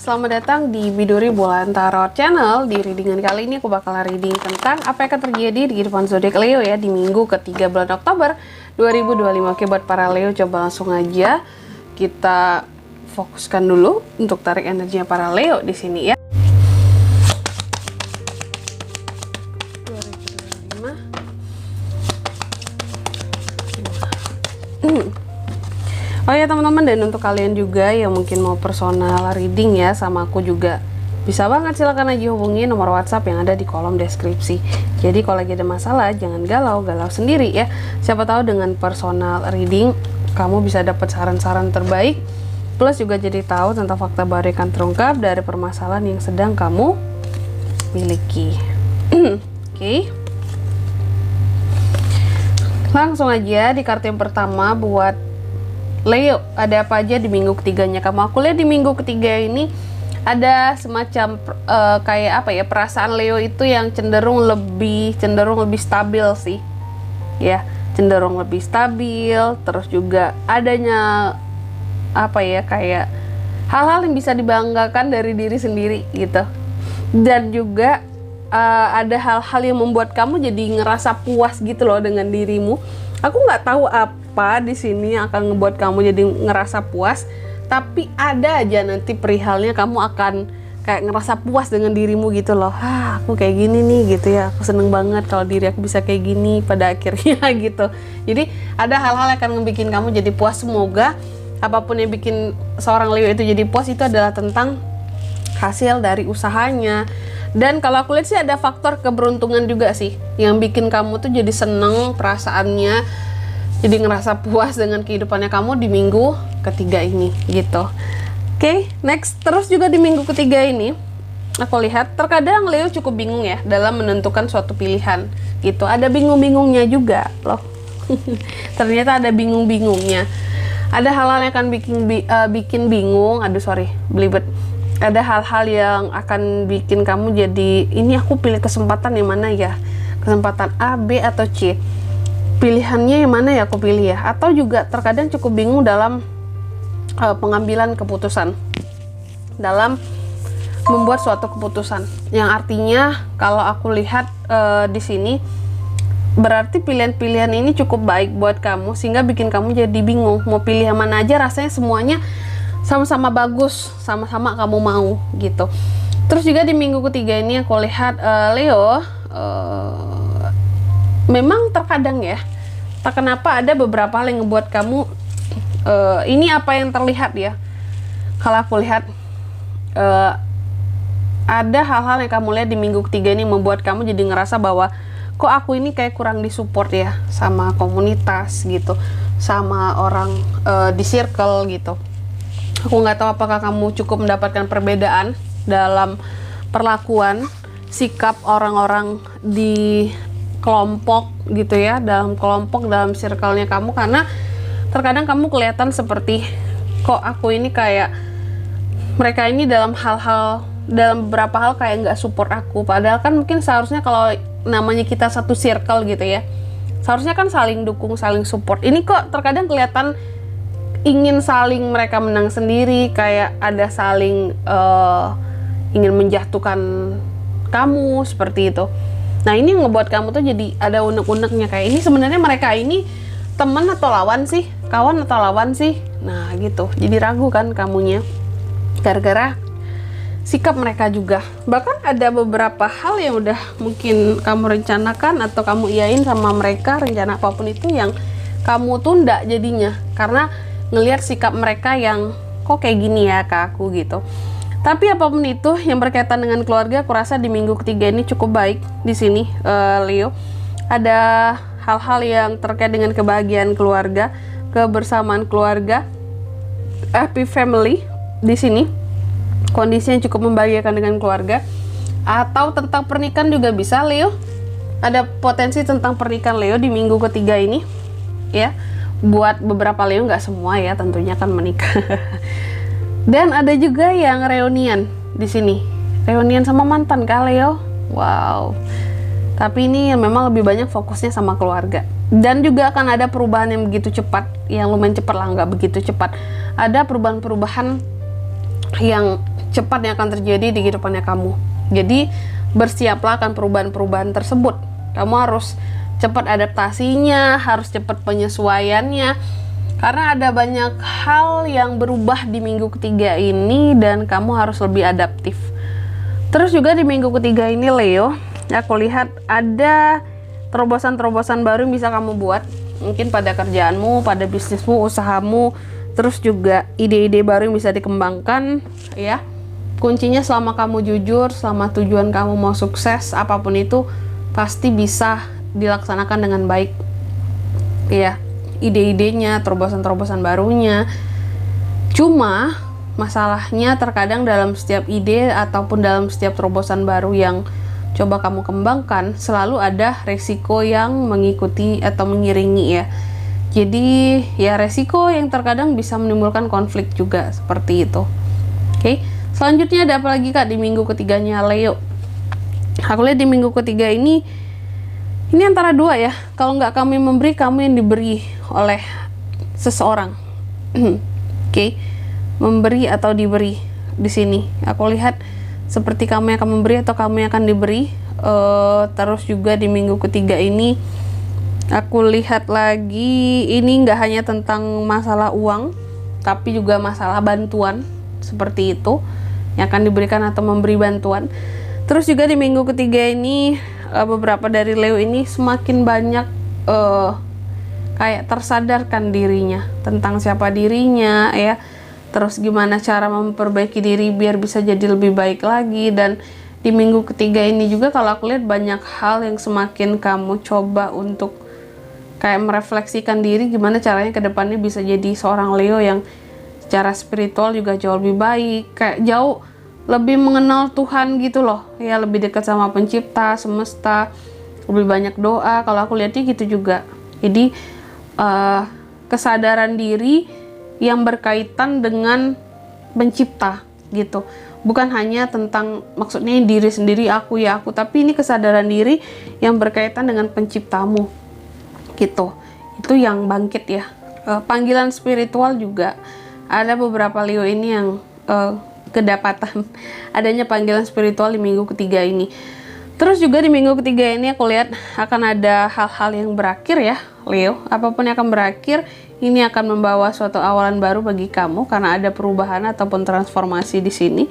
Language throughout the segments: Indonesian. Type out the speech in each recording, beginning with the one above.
selamat datang di Biduri Bulan Tarot Channel. Di readingan kali ini aku bakal reading tentang apa yang akan terjadi di kehidupan zodiak Leo ya di minggu ketiga bulan Oktober 2025. Oke, buat para Leo coba langsung aja kita fokuskan dulu untuk tarik energinya para Leo di sini ya. 2025. Oh ya teman-teman, dan untuk kalian juga yang mungkin mau personal reading ya sama aku juga bisa banget, silahkan aja hubungi nomor WhatsApp yang ada di kolom deskripsi. Jadi kalau lagi ada masalah jangan galau sendiri ya. Siapa tahu dengan personal reading kamu bisa dapat saran-saran terbaik, plus juga jadi tahu tentang fakta baru yang akan terungkap dari permasalahan yang sedang kamu miliki. Oke. Langsung aja di kartu yang pertama buat Leo, ada apa aja di minggu ketiganya kamu? Aku lihat di minggu ketiga ini ada semacam kayak apa ya, perasaan Leo itu yang cenderung lebih stabil sih. Ya, cenderung lebih stabil, terus juga adanya apa ya, kayak hal-hal yang bisa dibanggakan dari diri sendiri gitu. Dan juga ada hal-hal yang membuat kamu jadi ngerasa puas gitu loh dengan dirimu. Aku nggak tahu apa di sini yang akan ngebuat kamu jadi ngerasa puas, tapi ada aja nanti perihalnya kamu akan kayak ngerasa puas dengan dirimu gitu loh. Aku kayak gini nih gitu ya, aku seneng banget kalau diri aku bisa kayak gini pada akhirnya gitu. Jadi ada hal-hal yang akan ngebikin kamu jadi puas. Semoga apapun yang bikin seorang Leo itu jadi puas itu adalah tentang hasil dari usahanya. Dan kalau aku lihat sih ada faktor keberuntungan juga sih yang bikin kamu tuh jadi seneng perasaannya, jadi ngerasa puas dengan kehidupannya kamu di minggu ketiga ini gitu. Oke, next. Terus juga di minggu ketiga ini aku lihat terkadang Leo cukup bingung ya dalam menentukan suatu pilihan gitu. Ada bingung-bingungnya juga loh. Ternyata ada bingung-bingungnya. Ada hal-hal yang akan bikin bingung. Belibet. Ada hal-hal yang akan bikin kamu jadi, ini aku pilih kesempatan yang mana ya? Kesempatan A, B, atau C? Pilihannya yang mana ya aku pilih ya? Atau juga terkadang cukup bingung dalam pengambilan keputusan, dalam membuat suatu keputusan. Yang artinya kalau aku lihat di sini berarti pilihan-pilihan ini cukup baik buat kamu sehingga bikin kamu jadi bingung mau pilih yang mana aja. Rasanya semuanya sama-sama bagus, sama-sama kamu mau gitu. Terus juga di minggu ketiga ini aku lihat Leo memang terkadang ya, tak kenapa ada beberapa hal yang ngebuat kamu ini apa yang terlihat ya. Kalau aku lihat ada hal-hal yang kamu lihat di minggu ketiga ini membuat kamu jadi ngerasa bahwa kok aku ini kayak kurang disupport ya sama komunitas gitu, sama orang di circle gitu. Aku nggak tahu apakah kamu cukup mendapatkan perbedaan dalam perlakuan, sikap orang-orang di kelompok gitu ya, dalam kelompok, dalam circle-nya kamu, karena terkadang kamu kelihatan seperti kok aku ini kayak mereka ini dalam beberapa hal kayak nggak support aku, padahal kan mungkin seharusnya kalau namanya kita satu circle gitu ya, seharusnya kan saling dukung, saling support. Ini kok terkadang kelihatan ingin saling mereka menang sendiri, kayak ada saling ingin menjatuhkan kamu seperti itu. Nah ini yang ngebuat kamu tuh jadi ada unek-uneknya, kayak ini sebenarnya mereka ini teman atau lawan sih, kawan atau lawan sih. Nah gitu, jadi ragu kan kamunya gara-gara sikap mereka juga. Bahkan ada beberapa hal yang udah mungkin kamu rencanakan atau kamu iyain sama mereka, rencana apapun itu yang kamu tunda jadinya karena ngelihat sikap mereka yang kok kayak gini ya ke aku gitu. Tapi apapun itu yang berkaitan dengan keluarga, aku rasa di minggu ketiga ini cukup baik di sini Leo. Ada hal-hal yang terkait dengan kebahagiaan keluarga, kebersamaan keluarga, happy family di sini. Kondisi yang cukup membahagiakan dengan keluarga, atau tentang pernikahan juga bisa Leo. Ada potensi tentang pernikahan Leo di minggu ketiga ini ya. Buat beberapa Leo, nggak semua ya tentunya kan menikah. Dan ada juga yang reunian di sini, reunian sama mantan kah Leo? Wow. Tapi ini memang lebih banyak fokusnya sama keluarga. Dan juga akan ada perubahan yang begitu cepat, yang lumayan cepat lah, nggak begitu cepat. Ada perubahan-perubahan yang cepat yang akan terjadi di kehidupannya kamu. Jadi bersiaplah akan perubahan-perubahan tersebut. Kamu harus cepat adaptasinya, harus cepat penyesuaiannya, karena ada banyak hal yang berubah di minggu ketiga ini dan kamu harus lebih adaptif. Terus juga di minggu ketiga ini Leo, aku lihat ada terobosan-terobosan baru yang bisa kamu buat, mungkin pada kerjaanmu, pada bisnismu, usahamu. Terus juga ide-ide baru yang bisa dikembangkan ya. Kuncinya selama kamu jujur, selama tujuan kamu mau sukses, apapun itu pasti bisa dilaksanakan dengan baik ya, ide-idenya, terobosan-terobosan barunya. Cuma masalahnya terkadang dalam setiap ide ataupun dalam setiap terobosan baru yang coba kamu kembangkan, selalu ada resiko yang mengikuti atau mengiringi ya. Jadi ya resiko yang terkadang bisa menimbulkan konflik juga, seperti itu. Oke. Selanjutnya ada apa lagi Kak di minggu ketiganya Leo? Aku lihat di minggu ketiga ini antara dua ya. Kalau nggak kamu yang memberi, kamu yang diberi oleh seseorang. Oke. Memberi atau diberi di sini. Aku lihat seperti kamu yang akan memberi atau kamu yang akan diberi. Terus juga di minggu ketiga ini aku lihat lagi, ini nggak hanya tentang masalah uang, tapi juga masalah bantuan, seperti itu yang akan diberikan atau memberi bantuan. Terus juga di minggu ketiga ini beberapa dari Leo ini semakin banyak kayak tersadarkan dirinya tentang siapa dirinya ya, terus gimana cara memperbaiki diri biar bisa jadi lebih baik lagi. Dan di minggu ketiga ini juga kalau aku lihat banyak hal yang semakin kamu coba untuk kayak merefleksikan diri gimana caranya ke depannya bisa jadi seorang Leo yang secara spiritual juga jauh lebih baik, kayak jauh lebih mengenal Tuhan gitu loh ya, lebih dekat sama pencipta, semesta, lebih banyak doa. Kalau aku lihatnya gitu juga. Jadi kesadaran diri yang berkaitan dengan pencipta gitu, bukan hanya tentang maksudnya diri sendiri, aku ya aku, tapi ini kesadaran diri yang berkaitan dengan penciptamu gitu. Itu yang bangkit ya. Panggilan spiritual juga ada beberapa Leo ini yang kedapatan adanya panggilan spiritual di minggu ketiga ini. Terus juga di minggu ketiga ini aku lihat akan ada hal-hal yang berakhir ya Leo. Apapun yang akan berakhir, ini akan membawa suatu awalan baru bagi kamu karena ada perubahan ataupun transformasi di sini.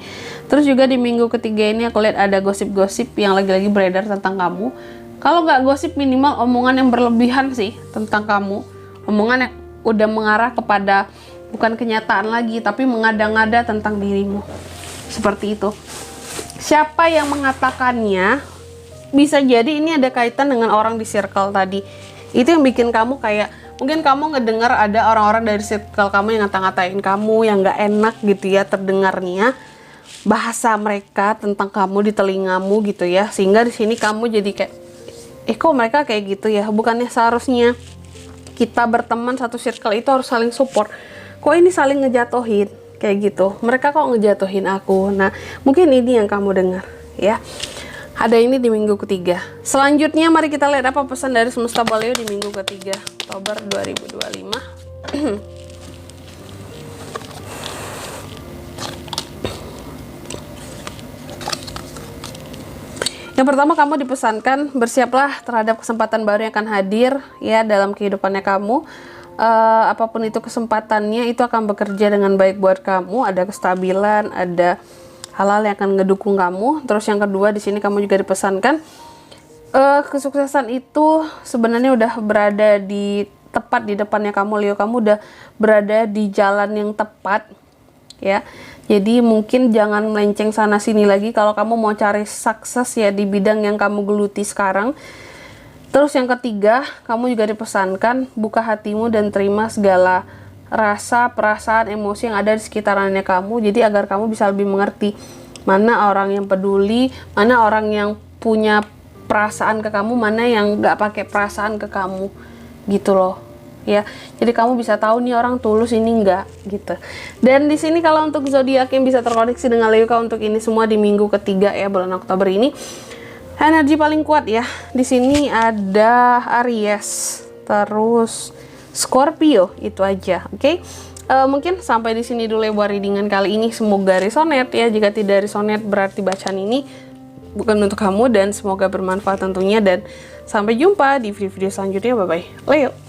Terus juga di minggu ketiga ini aku lihat ada gosip-gosip yang lagi-lagi beredar tentang kamu. Kalau nggak gosip, minimal omongan yang berlebihan sih tentang kamu. Omongan yang udah mengarah kepada bukan kenyataan lagi, tapi mengada-ngada tentang dirimu. Seperti itu. Siapa yang mengatakannya, bisa jadi ini ada kaitan dengan orang di circle tadi. Itu yang bikin kamu kayak, mungkin kamu ngedengar ada orang-orang dari circle kamu yang ngata-ngatain kamu, yang nggak enak gitu ya terdengarnya. Bahasa mereka tentang kamu di telingamu gitu ya. Sehingga di sini kamu jadi kayak, kok mereka kayak gitu ya? Bukannya seharusnya kita berteman satu circle itu harus saling support. Kok ini saling ngejatuhin kayak gitu, mereka kok ngejatuhin aku. Nah mungkin ini yang kamu dengar ya, ada ini di minggu ketiga. Selanjutnya mari kita lihat apa pesan dari semesta Leo di minggu ketiga Oktober 2025. Yang pertama, kamu dipesankan bersiaplah terhadap kesempatan baru yang akan hadir ya dalam kehidupannya kamu. Apapun itu kesempatannya, itu akan bekerja dengan baik buat kamu. Ada kestabilan, ada hal-hal yang akan ngedukung kamu. Terus yang kedua, di sini kamu juga dipesankan kesuksesan itu sebenarnya udah berada di tepat di depannya kamu Leo. Kamu udah berada di jalan yang tepat ya. Jadi mungkin jangan melenceng sana sini lagi kalau kamu mau cari sukses ya di bidang yang kamu geluti sekarang. Terus yang ketiga, kamu juga dipesankan buka hatimu dan terima segala rasa, perasaan, emosi yang ada di sekitarannya kamu. Jadi agar kamu bisa lebih mengerti mana orang yang peduli, mana orang yang punya perasaan ke kamu, mana yang gak pakai perasaan ke kamu gitu loh ya. Jadi kamu bisa tahu nih orang tulus ini enggak gitu. Dan di sini kalau untuk zodiak yang bisa terkoneksi dengan Leo untuk ini semua di minggu ketiga ya bulan Oktober ini, energi paling kuat ya. Di sini ada Aries, terus Scorpio, itu aja. Oke. Mungkin sampai di sini dulu ya buat readingan kali ini. Semoga resonate ya. Jika tidak resonate berarti bacaan ini bukan untuk kamu, dan semoga bermanfaat tentunya. Dan sampai jumpa di video-video selanjutnya. Bye bye. Leo.